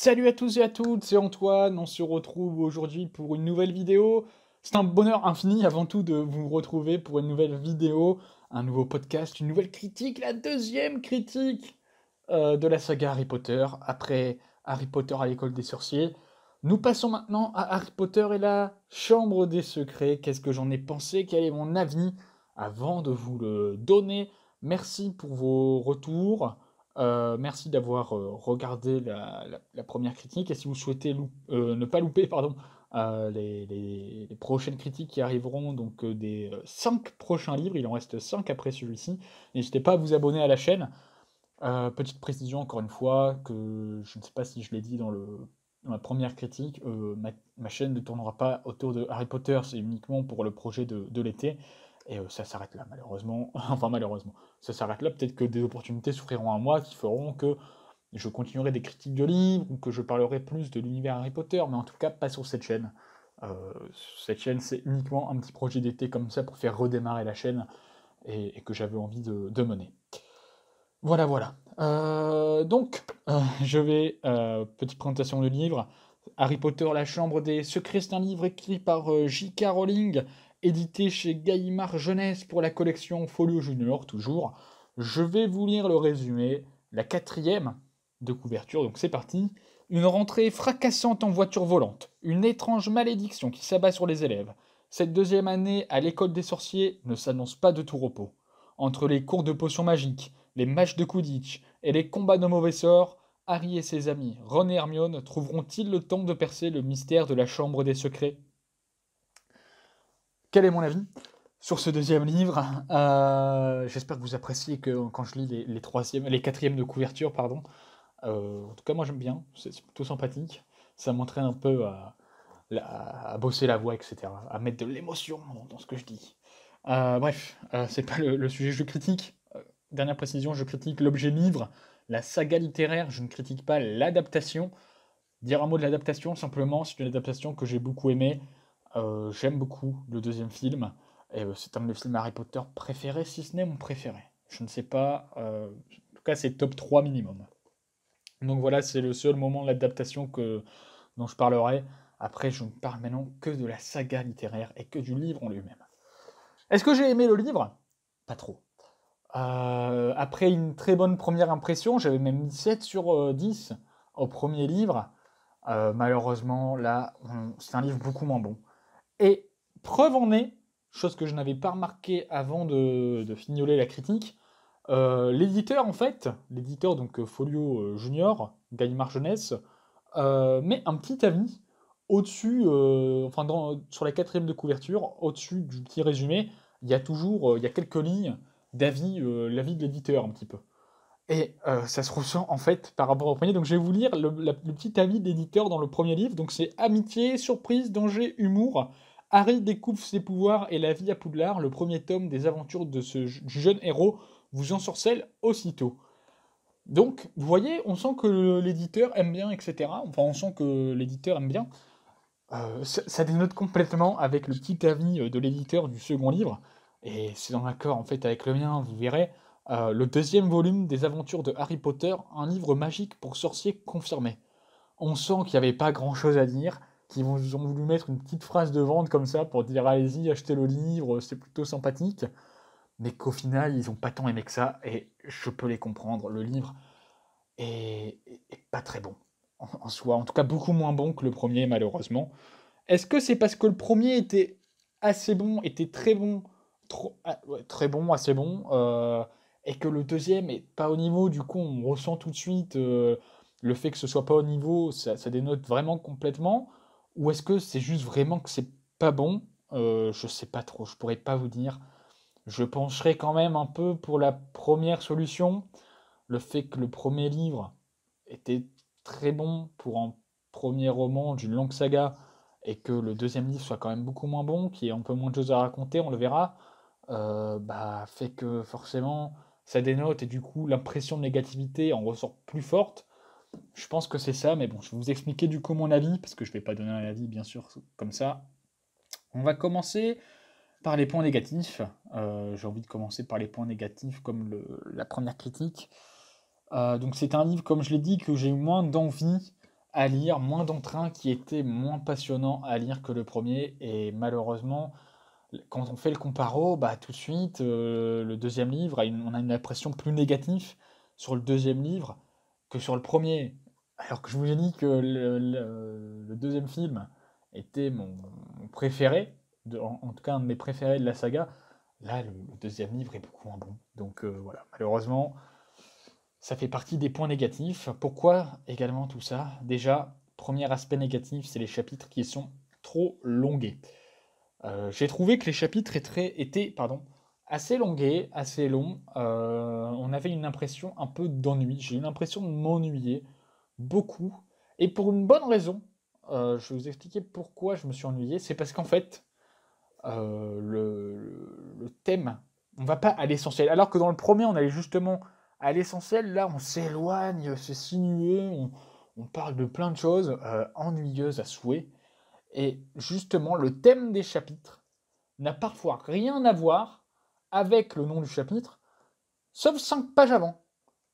Salut à tous et à toutes, c'est Antoine, on se retrouve aujourd'hui pour une nouvelle vidéo. C'est un bonheur infini avant tout de vous retrouver pour une nouvelle vidéo, un nouveau podcast, une nouvelle critique, la deuxième critique de la saga Harry Potter, après Harry Potter à l'école des sorciers. Nous passons maintenant à Harry Potter et la chambre des secrets. Qu'est-ce que j'en ai pensé? Quel est mon avis? Avant de vous le donner, merci pour vos retours. Merci d'avoir regardé la première critique. Et si vous souhaitez ne pas louper pardon, les prochaines critiques qui arriveront, donc des 5 prochains livres, il en reste 5 après celui-ci, n'hésitez pas à vous abonner à la chaîne. Petite précision encore une fois, que je ne sais pas si je l'ai dit dans la première critique, ma chaîne ne tournera pas autour de Harry Potter, c'est uniquement pour le projet de l'été, et ça s'arrête là malheureusement, enfin malheureusement, ça s'arrête là, peut-être que des opportunités s'offriront à moi qui feront que je continuerai des critiques de livres, ou que je parlerai plus de l'univers Harry Potter, mais en tout cas pas sur cette chaîne. Cette chaîne c'est uniquement un petit projet d'été comme ça pour faire redémarrer la chaîne, et que j'avais envie de mener. Voilà, voilà. Je vais, petite présentation du livre. Harry Potter, la chambre des secrets, c'est un livre écrit par J.K. Rowling, édité chez Gallimard Jeunesse pour la collection Folio Junior, toujours. Je vais vous lire le résumé, la quatrième de couverture, donc c'est parti. Une rentrée fracassante en voiture volante, une étrange malédiction qui s'abat sur les élèves. Cette deuxième année à l'école des sorciers ne s'annonce pas de tout repos. Entre les cours de potions magiques, les matchs de Quidditch et les combats de mauvais sorts, Harry et ses amis, Ron et Hermione, trouveront-ils le temps de percer le mystère de la Chambre des Secrets? Quel est mon avis sur ce deuxième livre? J'espère que vous appréciez que quand je lis les quatrièmes de couverture, pardon. En tout cas, moi j'aime bien, c'est plutôt sympathique. Ça m'entraîne un peu à bosser la voix, etc., à mettre de l'émotion dans ce que je dis. Bref, c'est pas le sujet, je critique. Dernière précision, je critique l'objet livre, la saga littéraire, je ne critique pas l'adaptation. Dire un mot de l'adaptation, simplement, c'est une adaptation que j'ai beaucoup aimée. J'aime beaucoup le deuxième film, et c'est un de mes films Harry Potter préférés, si ce n'est mon préféré. Je ne sais pas, en tout cas c'est top 3 minimum. Donc voilà, c'est le seul moment de l'adaptation dont je parlerai. Après, je ne parle maintenant que de la saga littéraire et que du livre en lui-même. Est-ce que j'ai aimé le livre? Pas trop. Après une très bonne première impression, j'avais même mis 7 sur 10 au premier livre. Malheureusement, là, c'est un livre beaucoup moins bon. Et preuve en est, chose que je n'avais pas remarqué avant de fignoler la critique, l'éditeur, en fait, l'éditeur, donc Folio Junior, Gallimard Jeunesse, met un petit avis au-dessus, sur la quatrième de couverture, au-dessus du petit résumé, il y a quelques lignes d'avis, l'avis de l'éditeur un petit peu. Et ça se ressent en fait par rapport au premier. Donc je vais vous lire le petit avis de l'éditeur dans le premier livre. Donc c'est amitié, surprise, danger, humour. Harry découvre ses pouvoirs et la vie à Poudlard. Le premier tome des aventures du jeune héros vous ensorcelle aussitôt. Donc, vous voyez, on sent que l'éditeur aime bien, etc. Enfin, on sent que l'éditeur aime bien. Ça dénote complètement avec le petit avis de l'éditeur du second livre, et c'est en accord en fait avec le mien, vous verrez. Le deuxième volume des aventures de Harry Potter, un livre magique pour sorciers confirmé. On sent qu'il n'y avait pas grand chose à dire, qu'ils ont voulu mettre une petite phrase de vente comme ça pour dire allez-y, achetez le livre, c'est plutôt sympathique, mais qu'au final ils n'ont pas tant aimé que ça, et je peux les comprendre. Le livre est pas très bon en soi, en tout cas beaucoup moins bon que le premier malheureusement. Est-ce que c'est parce que le premier était assez bon, était très bon, ouais, très bon, assez bon, et que le deuxième est pas au niveau, du coup on ressent tout de suite le fait que ce soit pas au niveau, ça dénote vraiment complètement, ou est-ce que c'est juste vraiment que c'est pas bon? Je sais pas trop, je pourrais pas vous dire. Je pencherais quand même un peu pour la première solution, le fait que le premier livre était très bon pour un premier roman d'une longue saga, et que le deuxième livre soit quand même beaucoup moins bon, qui ait un peu moins de choses à raconter, on le verra, bah, fait que forcément ça dénote, et du coup l'impression de négativité en ressort plus forte. Je pense que c'est ça, mais bon, je vais vous expliquer du coup mon avis, parce que je vais pas donner un avis bien sûr comme ça. On va commencer par les points négatifs. J'ai envie de commencer par les points négatifs comme la première critique. Donc c'est un livre, comme je l'ai dit, que j'ai eu moins d'envie à lire, moins d'entrain, qui était moins passionnant à lire que le premier. Et malheureusement, quand on fait le comparo, bah, tout de suite, le deuxième livre, on a une impression plus négative sur le deuxième livre que sur le premier. Alors que je vous ai dit que le deuxième film était mon préféré, en tout cas un de mes préférés de la saga. Là, le deuxième livre est beaucoup moins bon. Donc voilà, malheureusement, ça fait partie des points négatifs. Pourquoi également tout ça? Déjà, premier aspect négatif, c'est les chapitres qui sont trop longués. J'ai trouvé que les chapitres étaient assez longués, assez longs. On avait une impression un peu d'ennui. J'ai eu l'impression de m'ennuyer beaucoup. Et pour une bonne raison. Je vais vous expliquer pourquoi je me suis ennuyé. C'est parce qu'en fait, le thème, on va pas à l'essentiel. Alors que dans le premier, on allait justement à l'essentiel. Là, on s'éloigne, c'est sinueux, on parle de plein de choses ennuyeuses à souhait. Et justement, le thème des chapitres n'a parfois rien à voir avec le nom du chapitre, sauf 5 pages avant.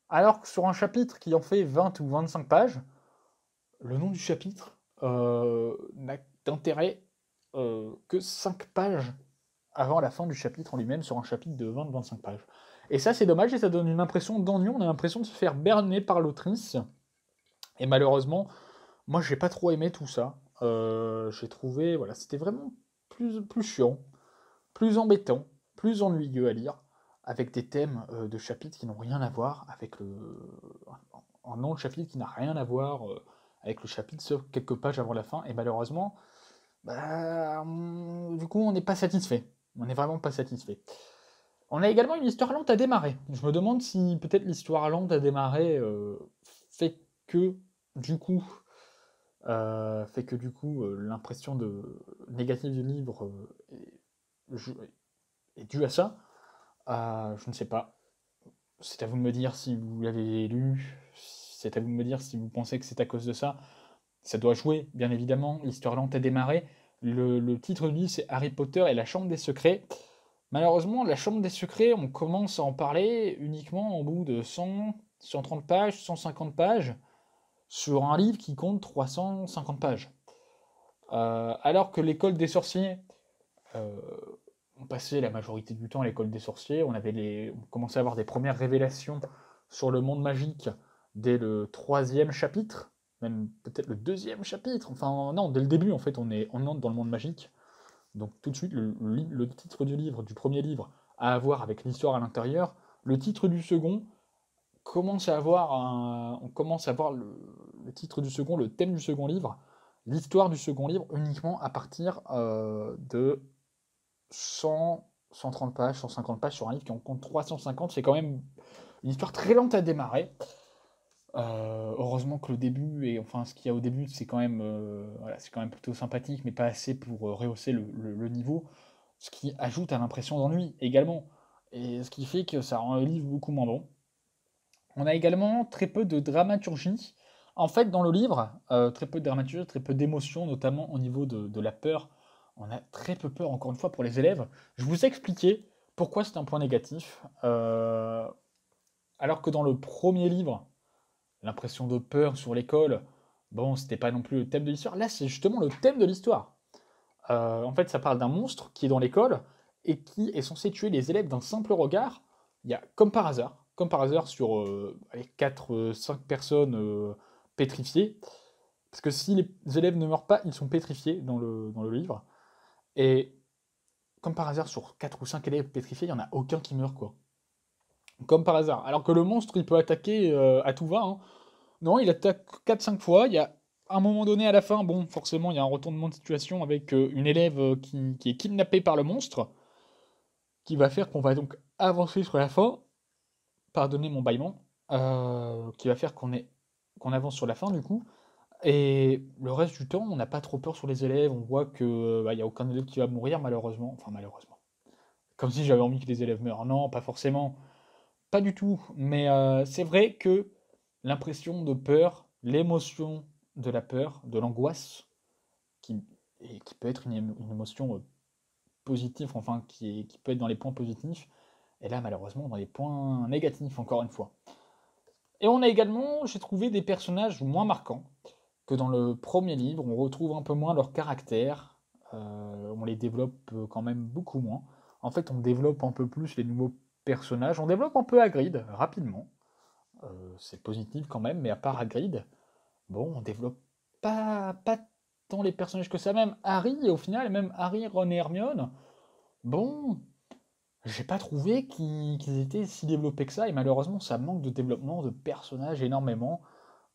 Alors que sur un chapitre qui en fait 20 ou 25 pages, le nom du chapitre n'a d'intérêt que 5 pages avant la fin du chapitre en lui-même, sur un chapitre de 20-25 pages. Et ça, c'est dommage, et ça donne une impression d'ennui, on a l'impression de se faire berner par l'autrice. Et malheureusement, moi, j'ai pas trop aimé tout ça. J'ai trouvé, voilà, c'était vraiment plus chiant, plus embêtant, plus ennuyeux à lire, avec des thèmes de chapitres qui n'ont rien à voir avec un nom de chapitre qui n'a rien à voir avec le chapitre, sauf quelques pages avant la fin. Et malheureusement, bah, du coup, on n'est pas satisfait. On n'est vraiment pas satisfait. On a également une histoire lente à démarrer. Je me demande si peut-être l'histoire lente à démarrer fait que, du coup, l'impression négative du livre est due à ça. Je ne sais pas. C'est à vous de me dire si vous l'avez lu. C'est à vous de me dire si vous pensez que c'est à cause de ça. Ça doit jouer, bien évidemment. L'histoire lente a démarré. Le titre du livre, c'est Harry Potter et la Chambre des Secrets. Malheureusement, la Chambre des Secrets, on commence à en parler uniquement au bout de 100, 130 pages, 150 pages, sur un livre qui compte 350 pages. Alors que l'école des sorciers, euh, on passait la majorité du temps à l'école des sorciers, on commençait à avoir des premières révélations sur le monde magique dès le troisième chapitre, même peut-être le deuxième chapitre, enfin non, dès le début en fait on entre dans le monde magique. Donc tout de suite le titre du livre, du premier livre, a à voir avec l'histoire à l'intérieur. Le titre du second on commence à voir le titre du second, le thème du second livre, l'histoire du second livre uniquement à partir de 100, 130 pages, 150 pages sur un livre qui en compte 350. C'est quand même une histoire très lente à démarrer. Heureusement que le début, et enfin ce qu'il y a au début, c'est quand même, voilà, c'est quand même plutôt sympathique, mais pas assez pour rehausser le niveau, ce qui ajoute à l'impression d'ennui également, et ce qui fait que ça rend le livre beaucoup moins bon. On a également très peu de dramaturgie. En fait, dans le livre, très peu de dramaturgie, très peu d'émotion, notamment au niveau de la peur. On a très peu peur, encore une fois, pour les élèves. Je vous ai expliqué pourquoi c'est un point négatif. Alors que dans le premier livre, l'impression de peur sur l'école, bon, c'était pas non plus le thème de l'histoire. Là, c'est justement le thème de l'histoire. En fait, ça parle d'un monstre qui est dans l'école et qui est censé tuer les élèves d'un simple regard. Il y a, comme par hasard sur 4-5 personnes pétrifiées. Parce que si les élèves ne meurent pas, ils sont pétrifiés dans le livre. Et comme par hasard, sur 4 ou 5 élèves pétrifiés, il n'y en a aucun qui meurt, quoi. Comme par hasard. Alors que le monstre, il peut attaquer à tout va, hein. Non, il attaque 4-5 fois. Il y a un moment donné à la fin, bon, forcément, il y a un retournement de situation avec une élève qui est kidnappée par le monstre, qui va faire qu'on va donc avancer sur la fin. Pardonnez mon bâillement. Qui va faire qu'on avance sur la fin, du coup. Et le reste du temps, on n'a pas trop peur sur les élèves. On voit que il y a aucun élève qui va mourir, malheureusement. Enfin, malheureusement. Comme si j'avais envie que les élèves meurent. Non, pas forcément. Pas du tout. Mais c'est vrai que l'impression de peur, l'émotion de la peur, de l'angoisse, qui, qui peut être une émotion positive, enfin qui peut être dans les points positifs, et là malheureusement dans les points négatifs, encore une fois. Et on a également, j'ai trouvé des personnages moins marquants. que dans le premier livre, on retrouve un peu moins leur caractère, on les développe quand même beaucoup moins. En fait, on développe un peu plus les nouveaux personnages, on développe un peu Hagrid, rapidement, c'est positif quand même, mais à part Hagrid, bon, on développe pas tant les personnages que ça, même Harry, et au final, même Harry, Ron et Hermione, bon, j'ai pas trouvé qu'ils étaient si développés que ça, et malheureusement, ça manque de développement de personnages énormément.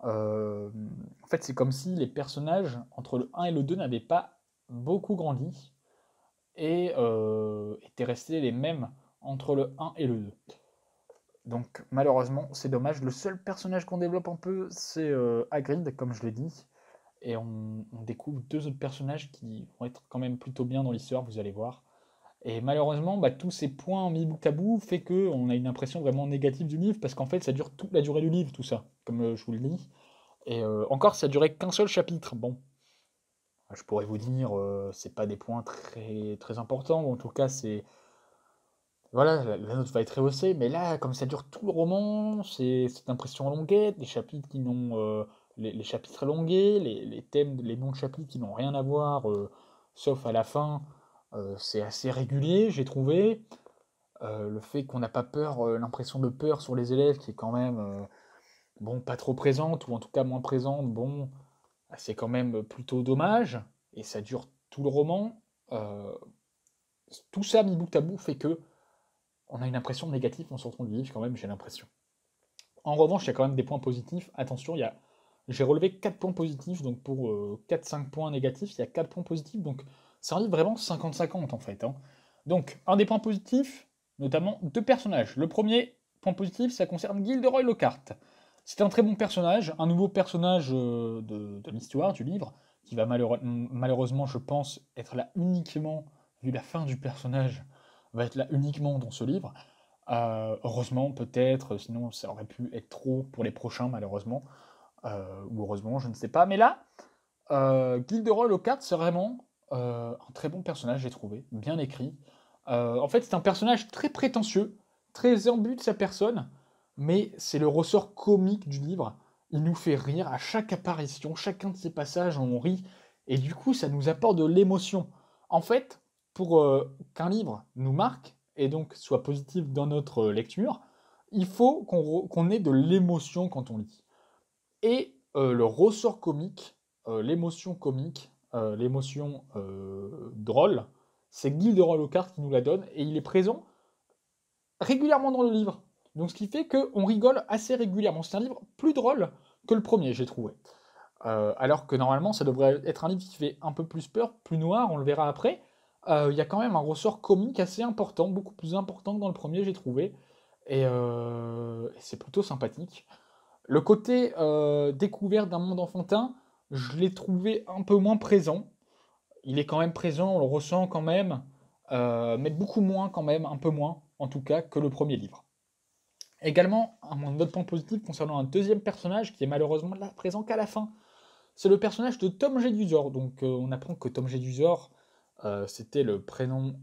En fait, c'est comme si les personnages, entre le 1 et le 2, n'avaient pas beaucoup grandi, et étaient restés les mêmes entre le 1 et le 2. Donc malheureusement, c'est dommage. Le seul personnage qu'on développe un peu, c'est Hagrid, comme je l'ai dit. Et on découvre deux autres personnages qui vont être quand même plutôt bien dans l'histoire, vous allez voir. Et malheureusement, bah, tous ces points mis bout à bout fait qu'on a une impression vraiment négative du livre, parce qu'en fait, ça dure toute la durée du livre, tout ça, comme je vous le dis. Et encore, ça durait qu'un seul chapitre. Bon, je pourrais vous dire, c'est pas des points très, très importants, ou en tout cas, c'est... Voilà, la note va être rehaussée, mais là, comme ça dure tout le roman, c'est cette impression longuette, les chapitres qui n'ont... les chapitres élongués, les thèmes, les noms de chapitres qui n'ont rien à voir, sauf à la fin, c'est assez régulier, j'ai trouvé. Le fait qu'on n'a pas peur, l'impression de peur sur les élèves qui est quand même, bon, pas trop présente, ou en tout cas moins présente, bon, bah, c'est quand même plutôt dommage, et ça dure tout le roman. Euh, tout ça mis bout à bout fait que on a une impression négative en sortant du livre quand même, j'ai l'impression. En revanche, il y a quand même des points positifs. Attention, j'ai relevé 4 points positifs, donc pour 4-5 points négatifs, il y a 4 points positifs, donc c'est un livre vraiment 50-50 en fait, hein. Donc, un des points positifs, notamment deux personnages. Le premier point positif, ça concerne Gilderoy Lockhart. C'est un très bon personnage, un nouveau personnage de l'histoire, du livre, qui va malheureusement, je pense, être là uniquement, vu la fin du personnage, va être là uniquement dans ce livre. Heureusement, peut-être, sinon ça aurait pu être trop pour les prochains, malheureusement. Ou heureusement, je ne sais pas. Mais là, Gilderoy Lockhart, c'est vraiment un très bon personnage, j'ai trouvé, bien écrit. En fait, c'est un personnage très prétentieux, très imbu de sa personne, mais c'est le ressort comique du livre. Il nous fait rire à chaque apparition, chacun de ses passages, on rit, et du coup, ça nous apporte de l'émotion. En fait, pour qu'un livre nous marque, et donc soit positif dans notre lecture, il faut qu'on ait de l'émotion quand on lit. Et le ressort comique, l'émotion drôle, c'est Gilderoy Lockhart qui nous la donne, et il est présent régulièrement dans le livre. Donc ce qui fait qu'on rigole assez régulièrement. C'est un livre plus drôle que le premier, j'ai trouvé. Alors que normalement, ça devrait être un livre qui fait un peu plus peur, plus noir, on le verra après. Il y a quand même un ressort comique assez important, beaucoup plus important que dans le premier, j'ai trouvé. Et c'est plutôt sympathique. Le côté découverte d'un monde enfantin, je l'ai trouvé un peu moins présent. Il est quand même présent, on le ressent quand même, mais beaucoup moins quand même, un peu moins en tout cas, que le premier livre. Également, un autre point positif concernant un deuxième personnage qui est malheureusement là présent qu'à la fin. C'est le personnage de Tom Jedusor. Donc on apprend que Tom Jedusor, c'était le prénom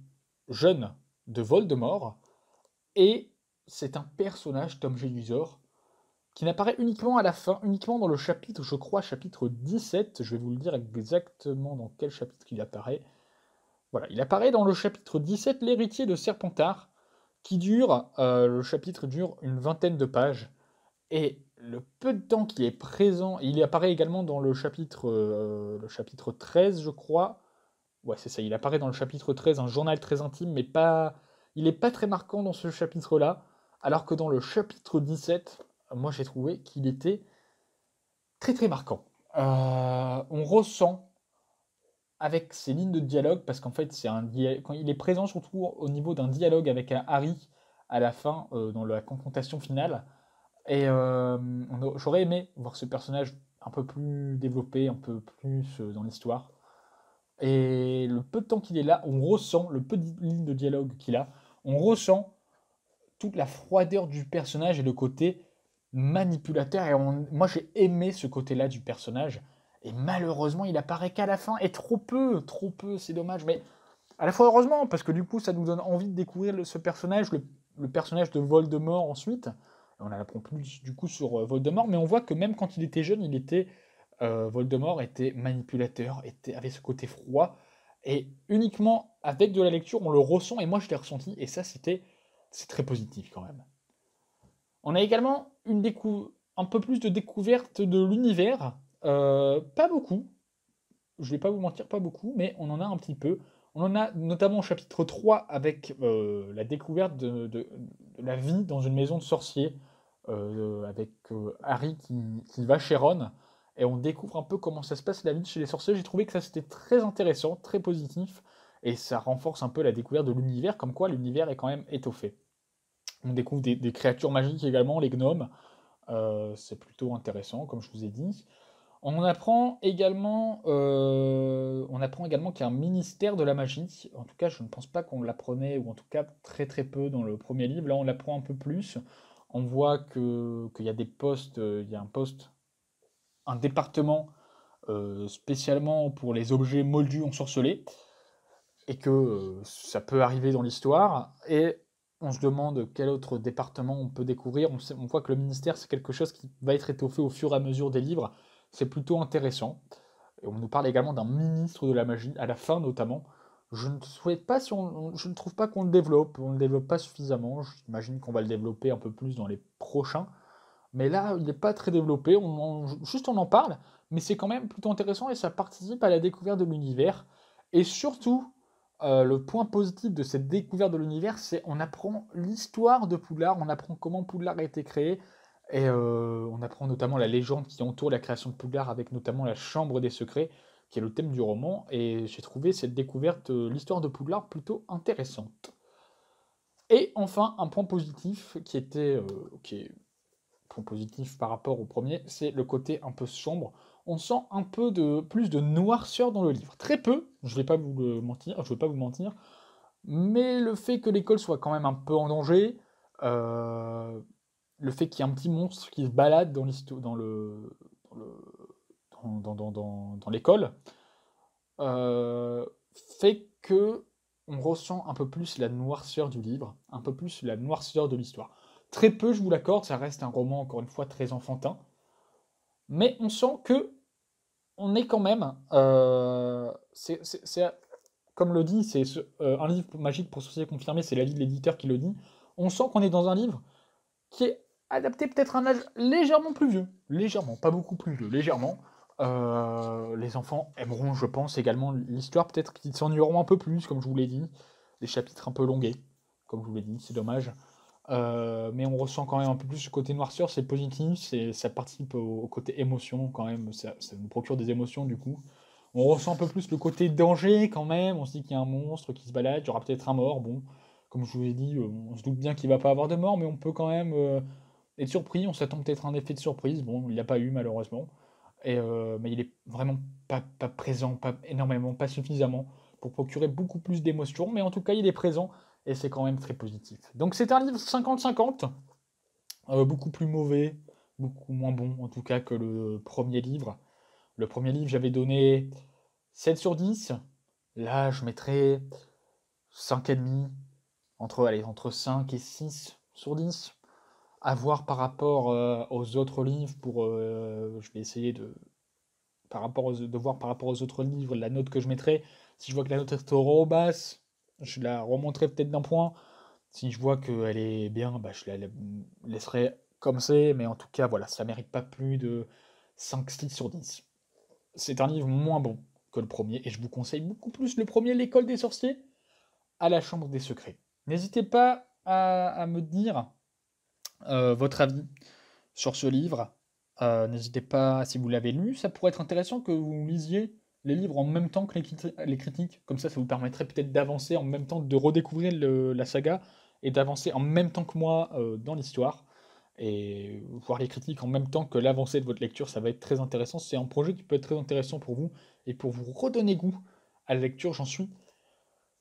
jeune de Voldemort. Et c'est un personnage, Tom Jedusor, qui n'apparaît uniquement à la fin, uniquement dans le chapitre, je crois, chapitre 17. Je vais vous le dire exactement dans quel chapitre il apparaît. Voilà, il apparaît dans le chapitre 17, l'héritier de Serpentard, qui dure, le chapitre dure une vingtaine de pages. Et le peu de temps qu'il est présent, il apparaît également dans le chapitre 13, je crois. Ouais, c'est ça, il apparaît dans le chapitre 13, un journal très intime, mais pas, il n'est pas très marquant dans ce chapitre-là, alors que dans le chapitre 17, moi j'ai trouvé qu'il était très très marquant. On ressent avec ses lignes de dialogue, parce qu'en fait quand il est présent surtout au niveau d'un dialogue avec un Harry à la fin, dans la confrontation finale, et j'aurais aimé voir ce personnage un peu plus développé, un peu plus dans l'histoire. Et le peu de temps qu'il est là, on ressent, le peu de lignes de dialogue qu'il a, on ressent toute la froideur du personnage et le côté manipulateur. Et moi, j'ai aimé ce côté-là du personnage. Et malheureusement, il apparaît qu'à la fin. Et trop peu, c'est dommage. Mais à la fois heureusement, parce que du coup, ça nous donne envie de découvrir ce personnage, le personnage de Voldemort ensuite. On en apprend plus du coup sur Voldemort, mais on voit que même quand il était jeune, il était Voldemort était manipulateur, avait ce côté froid, et uniquement avec de la lecture, on le ressent, et moi je l'ai ressenti, et ça c'est très positif quand même. On a également un peu plus de découverte de l'univers, pas beaucoup, je vais pas vous mentir, pas beaucoup, mais on en a un petit peu. On en a notamment au chapitre 3 avec la découverte de la vie dans une maison de sorciers, avec Harry qui va chez Ron, et on découvre un peu comment ça se passe la vie chez les sorciers. J'ai trouvé que ça c'était très intéressant, très positif, et ça renforce un peu la découverte de l'univers, comme quoi l'univers est quand même étoffé. On découvre des créatures magiques également, les gnomes, c'est plutôt intéressant, comme je vous ai dit. On apprend également qu'il y a un ministère de la magie. En tout cas, je ne pense pas qu'on l'apprenait, ou en tout cas très très peu dans le premier livre. Là, on l'apprend un peu plus. On voit qu'il y a des postes, il y a un département spécialement pour les objets moldus ensorcelés, et que ça peut arriver dans l'histoire. Et on se demande quel autre département on peut découvrir. On voit que le ministère, c'est quelque chose qui va être étoffé au fur et à mesure des livres. C'est plutôt intéressant. Et on nous parle également d'un ministre de la magie, à la fin notamment. Je ne souhaite pas je ne trouve pas qu'on le développe, on ne le développe pas suffisamment. J'imagine qu'on va le développer un peu plus dans les prochains. Mais là, il n'est pas très développé, juste on en parle, mais c'est quand même plutôt intéressant et ça participe à la découverte de l'univers. Et surtout, le point positif de cette découverte de l'univers, c'est on apprend l'histoire de Poudlard, on apprend comment Poudlard a été créé, et on apprend notamment la légende qui entoure la création de Poudlard, avec notamment la Chambre des Secrets, qui est le thème du roman, et j'ai trouvé cette découverte, l'histoire de Poudlard, plutôt intéressante. Et enfin, un point positif qui est point positif par rapport au premier, c'est le côté un peu sombre. On sent un peu plus de noirceur dans le livre. Très peu, je vais pas vous mentir, mais le fait que l'école soit quand même un peu en danger, euh, le fait qu'il y ait un petit monstre qui se balade dans l'histoire, dans le- dans l'école, euh, fait que on ressent un peu plus la noirceur du livre, un peu plus la noirceur de l'histoire. Très peu, je vous l'accorde, ça reste un roman encore une fois très enfantin, mais on sent que on est quand même, comme le dit, un livre magique pour sorciers confirmés, c'est l'avis de l'éditeur qui le dit. On sent qu'on est dans un livre qui est adapté peut-être à un âge légèrement plus vieux, légèrement, pas beaucoup plus vieux, légèrement. Les enfants aimeront, je pense, également l'histoire, peut-être qu'ils s'ennuieront un peu plus, comme je vous l'ai dit, des chapitres un peu longués, comme je vous l'ai dit, c'est dommage. Mais on ressent quand même un peu plus ce côté noirceur, c'est positif, ça participe au côté émotion quand même, ça nous procure des émotions du coup. On ressent un peu plus le côté danger quand même, on se dit qu'il y a un monstre qui se balade, il y aura peut-être un mort, bon, comme je vous l'ai dit, on se doute bien qu'il va pas avoir de mort, mais on peut quand même être surpris, on s'attend peut-être à un effet de surprise, bon, il n'y a pas eu malheureusement, mais il est vraiment pas présent, pas énormément, pas suffisamment, pour procurer beaucoup plus d'émotions, mais en tout cas il est présent, et c'est quand même très positif. Donc c'est un livre 50-50, beaucoup plus mauvais, beaucoup moins bon en tout cas que le premier livre. Le premier livre j'avais donné 7 sur 10, là je mettrais 5,5, entre 5 et 6 sur 10. À voir par rapport aux autres livres je vais essayer de voir par rapport aux autres livres la note que je mettrais. Si je vois que la note est trop basse, je la remonterai peut-être d'un point. Si je vois qu'elle est bien, bah, je la laisserai comme c'est, mais en tout cas, voilà, ça mérite pas plus de 5-6 sur 10. C'est un livre moins bon que le premier, et je vous conseille beaucoup plus le premier, L'école des sorciers, à la chambre des secrets. N'hésitez pas à me dire votre avis sur ce livre. N'hésitez pas, si vous l'avez lu, ça pourrait être intéressant que vous lisiez les livres en même temps que les critiques. Comme ça vous permettrait peut-être d'avancer en même temps, de redécouvrir la saga, et d'avancer en même temps que moi dans l'histoire. Et voir les critiques en même temps que l'avancée de votre lecture, ça va être très intéressant. C'est un projet qui peut être très intéressant pour vous, et pour vous redonner goût à la lecture, j'en suis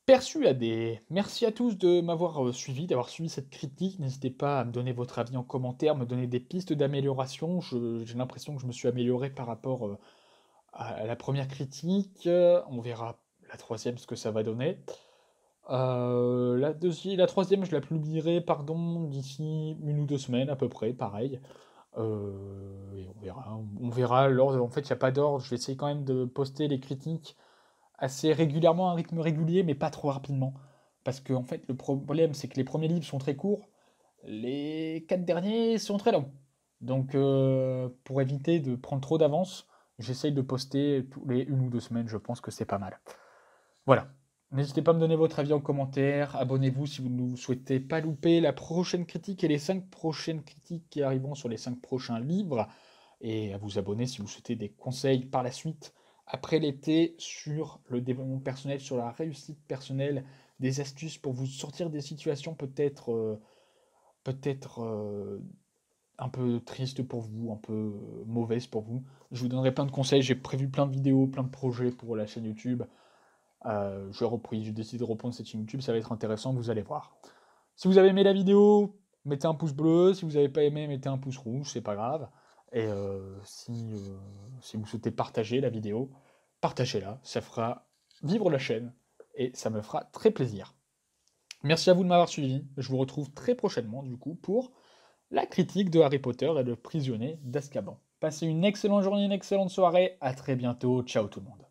persuadé. Merci à tous de m'avoir suivi, d'avoir suivi cette critique. N'hésitez pas à me donner votre avis en commentaire, me donner des pistes d'amélioration. J'ai l'impression que je me suis amélioré par rapport à la première critique. On verra la troisième ce que ça va donner. La troisième, je la publierai, pardon, d'ici 1 ou 2 semaines à peu près, pareil. Et on verra. On verra l'ordre. En fait, il n'y a pas d'ordre. Je vais essayer quand même de poster les critiques assez régulièrement, à un rythme régulier, mais pas trop rapidement. Parce que en fait, le problème, c'est que les premiers livres sont très courts, les 4 derniers sont très longs. Donc, pour éviter de prendre trop d'avance, j'essaye de poster tous les 1 ou 2 semaines, je pense que c'est pas mal. Voilà. N'hésitez pas à me donner votre avis en commentaire. Abonnez-vous si vous ne souhaitez pas louper la prochaine critique et les 5 prochaines critiques qui arriveront sur les 5 prochains livres. Et à vous abonner si vous souhaitez des conseils par la suite, après l'été, sur le développement personnel, sur la réussite personnelle, des astuces pour vous sortir des situations peut-être un peu tristes pour vous, un peu mauvaises pour vous. Je vous donnerai plein de conseils. J'ai prévu plein de vidéos, plein de projets pour la chaîne YouTube. J'ai décidé de reprendre cette chaîne YouTube, ça va être intéressant, vous allez voir. Si vous avez aimé la vidéo, mettez un pouce bleu. Si vous n'avez pas aimé, mettez un pouce rouge, c'est pas grave. Et si vous souhaitez partager la vidéo, partagez-la, ça fera vivre la chaîne et ça me fera très plaisir. Merci à vous de m'avoir suivi. Je vous retrouve très prochainement, du coup, pour la critique de Harry Potter et le prisonnier d'Azkaban. Passez une excellente journée, une excellente soirée. À très bientôt. Ciao tout le monde.